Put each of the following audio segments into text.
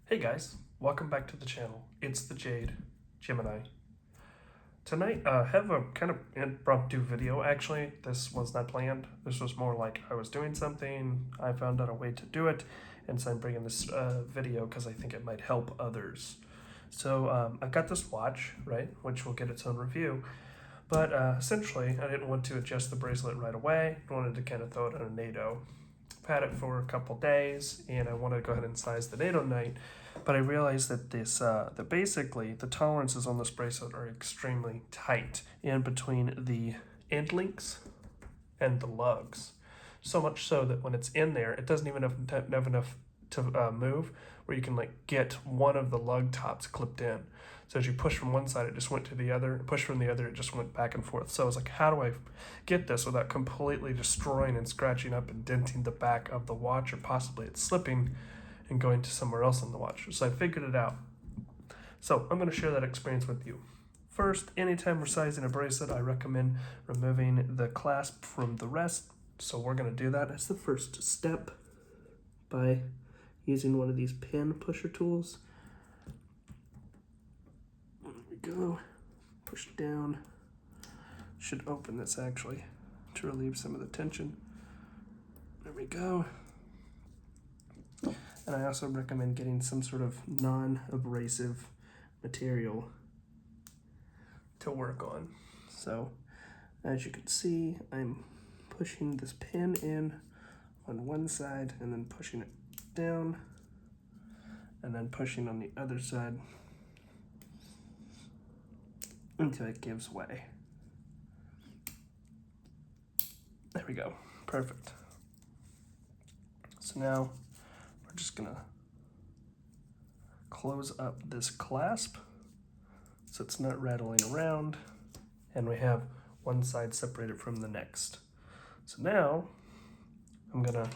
Hey guys, welcome back to the channel. It's the Jade Gemini. Tonight I have a kind of impromptu video. Actually, this was not planned. This was more like I was doing something, I found out a way to do it, and so I'm bringing this video because I think it might help others. So I've got this watch, right, which will get its own review. But essentially, I didn't want to adjust the bracelet right away. I wanted to kind of throw it on a NATO. I've had it for a couple days, and I wanted to go ahead and size the NATO night. But I realized that that basically the tolerances on this bracelet are extremely tight in between the end links and the lugs. So much so that when it's in there, it doesn't even have enough to move where you can like get one of the lug tops clipped in. So as you push from one side, it just went to the other. Push from the other, it just went back and forth. So I was like, how do I get this without completely destroying and scratching up and denting the back of the watch, or possibly it's slipping and going to somewhere else on the watch? So I figured it out. So I'm going to share that experience with you. First, anytime we're sizing a bracelet, I recommend removing the clasp from the rest. So we're going to do that as the first step by using one of these pin pusher tools. There we go. Push down. Should open this actually to relieve some of the tension. There we go. And I also recommend getting some sort of non-abrasive material to work on. So as you can see, I'm pushing this pin in on one side and then pushing it down and then pushing on the other side until it gives way. There we go. Perfect. So now we're just gonna close up this clasp so it's not rattling around, and we have one side separated from the next. So now I'm gonna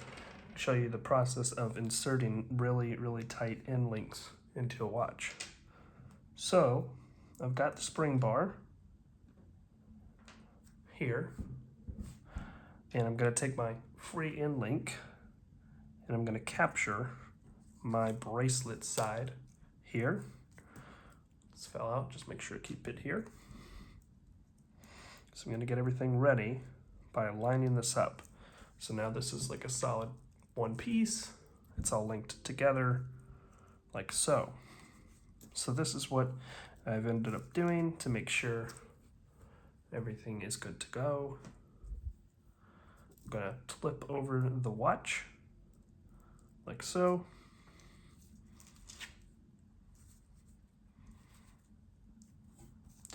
show you the process of inserting really tight end links into a watch. So I've got the spring bar here, and I'm gonna take my free end link and I'm gonna capture my bracelet side here. This fell out, just make sure to keep it here. So I'm gonna get everything ready by lining this up. So now this is like a solid one piece. It's all linked together like so. So this is what I've ended up doing to make sure everything is good to go. I'm gonna flip over the watch like so.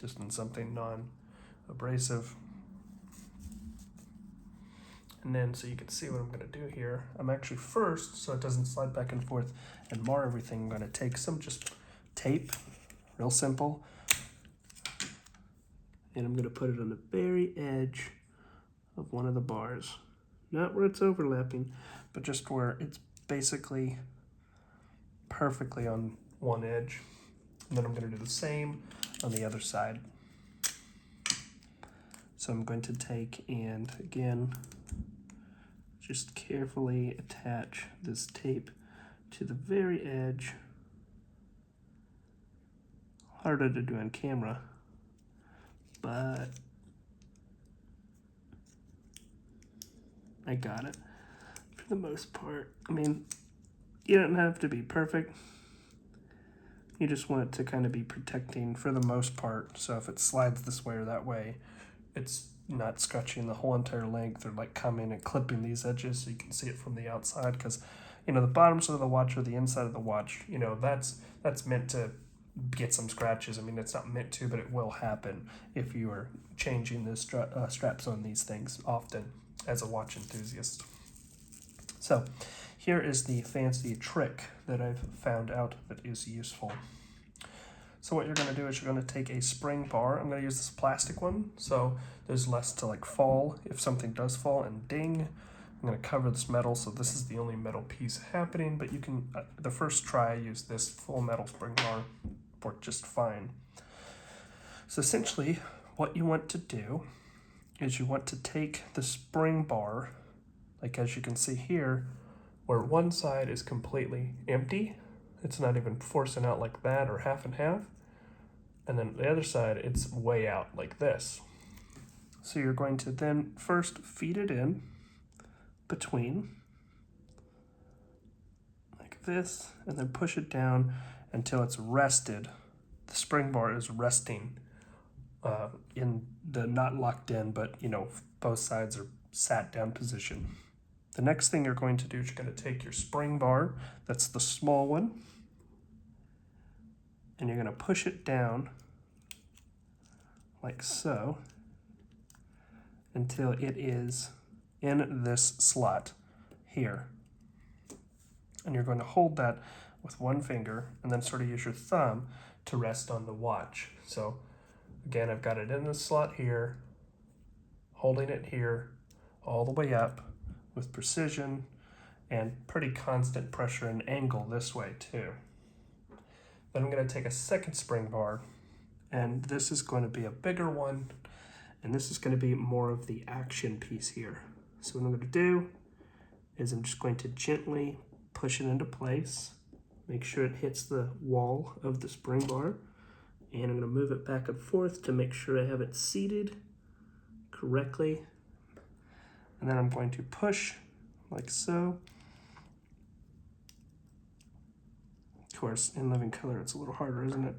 Just in something non-abrasive. And then so you can see what I'm gonna do here. I'm actually first, so it doesn't slide back and forth and mar everything, I'm gonna take some just tape, real simple, and I'm gonna put it on the very edge of one of the bars. Not where it's overlapping, but just where it's basically perfectly on one edge. And then I'm gonna do the same on the other side. So I'm going to take and again, just carefully attach this tape to the very edge. Harder to do on camera, but I got it for the most part. I mean, you don't have to be perfect. You just want it to kind of be protecting for the most part. So if it slides this way or that way, it's not scratching the whole entire length or like coming and clipping these edges so you can see it from the outside. Because, you know, the bottoms of the watch or the inside of the watch, you know, that's meant to get some scratches. I mean, it's not meant to, but it will happen if you are changing the straps on these things often as a watch enthusiast. So here is the fancy trick that I've found out that is useful. So what you're going to do is you're going to take a spring bar. I'm going to use this plastic one, so there's less to like fall if something does fall and ding. I'm going to cover this metal, so this is the only metal piece happening, but you can, the first try, I used this full metal spring bar, worked just fine. So essentially what you want to do is you want to take the spring bar, like as you can see here, where one side is completely empty it's not even forcing out like that or half and half. And then the other side, it's way out like this. So you're going to then first feed it in between like this, and then push it down until it's rested. The spring bar is resting in the, not locked in, but you know, both sides are sat down position. The next thing you're going to do is you're going to take your spring bar, that's the small one, and you're going to push it down like so until it is in this slot here. And you're going to hold that with one finger and then sort of use your thumb to rest on the watch. So again, I've got it in this slot here, holding it here all the way up with precision and pretty constant pressure and angle this way too. Then I'm going to take a second spring bar, and this is going to be a bigger one, and this is going to be more of the action piece here. So what I'm going to do is I'm just going to gently push it into place, make sure it hits the wall of the spring bar, and I'm going to move it back and forth to make sure I have it seated correctly. And then I'm going to push like so. Of course, in living color, it's a little harder, isn't it?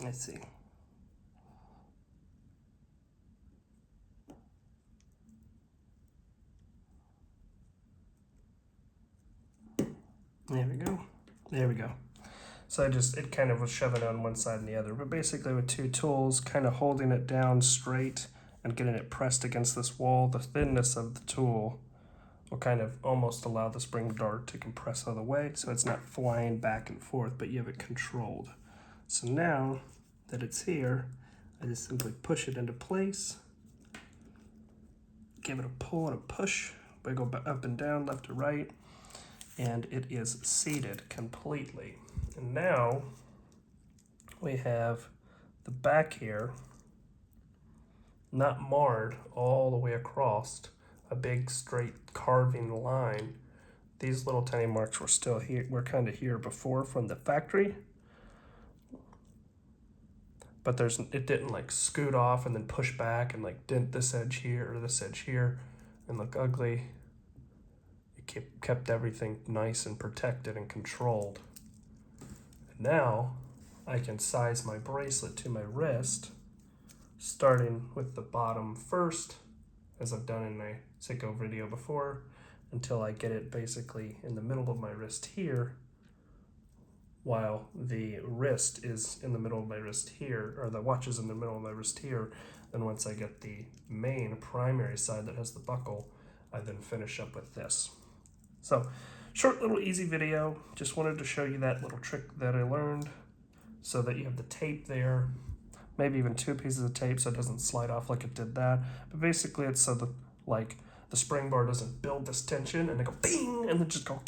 Let's see. There we go. There we go. So it kind of was shoving on one side and the other, but basically with two tools, kind of holding it down straight and getting it pressed against this wall, the thinness of the tool will kind of almost allow the spring bar to compress out of the way, so it's not flying back and forth, but you have it controlled. So now that it's here, I just simply push it into place, give it a pull and a push, wiggle up and down, left to right, and it is seated completely. And now we have the back here not marred all the way across a big straight carving line. These little tiny marks were still here, were kind of here before from the factory, but it didn't like scoot off and then push back and like dent this edge here or this edge here and look ugly. It kept everything nice and protected and controlled. And now I can size my bracelet to my wrist, starting with the bottom first, as I've done in my Sicko video before, until I get it basically in the middle of my wrist here, while the wrist is in the middle of my wrist here, or the watch is in the middle of my wrist here. Then once I get the main primary side that has the buckle, I then finish up with this. So, short little easy video, just wanted to show you that little trick that I learned so that you have the tape there, maybe even two pieces of tape so it doesn't slide off like it did that. But basically it's so the spring bar doesn't build this tension and then go bing and then just go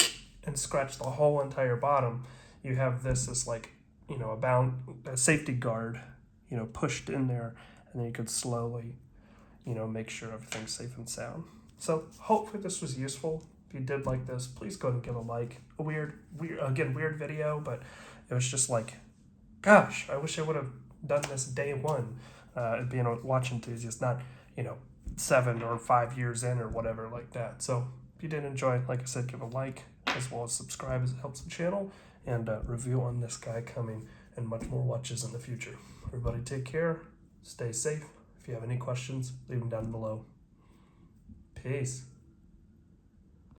and scratch the whole entire bottom. You have this as like, you know, a safety guard, you know, pushed in there, and then you could slowly, you know, make sure everything's safe and sound. So hopefully this was useful. If you did like this, please go ahead and give a like. A weird video, but it was just like, gosh, I wish I would have done this day one, being a watch enthusiast, not, you know, 7 or 5 years in or whatever like that. So if you did enjoy, like I said, give a like as well as subscribe as it helps the channel, and review on this guy coming and much more watches in the future. Everybody take care, stay safe. If you have any questions, leave them down below. Peace.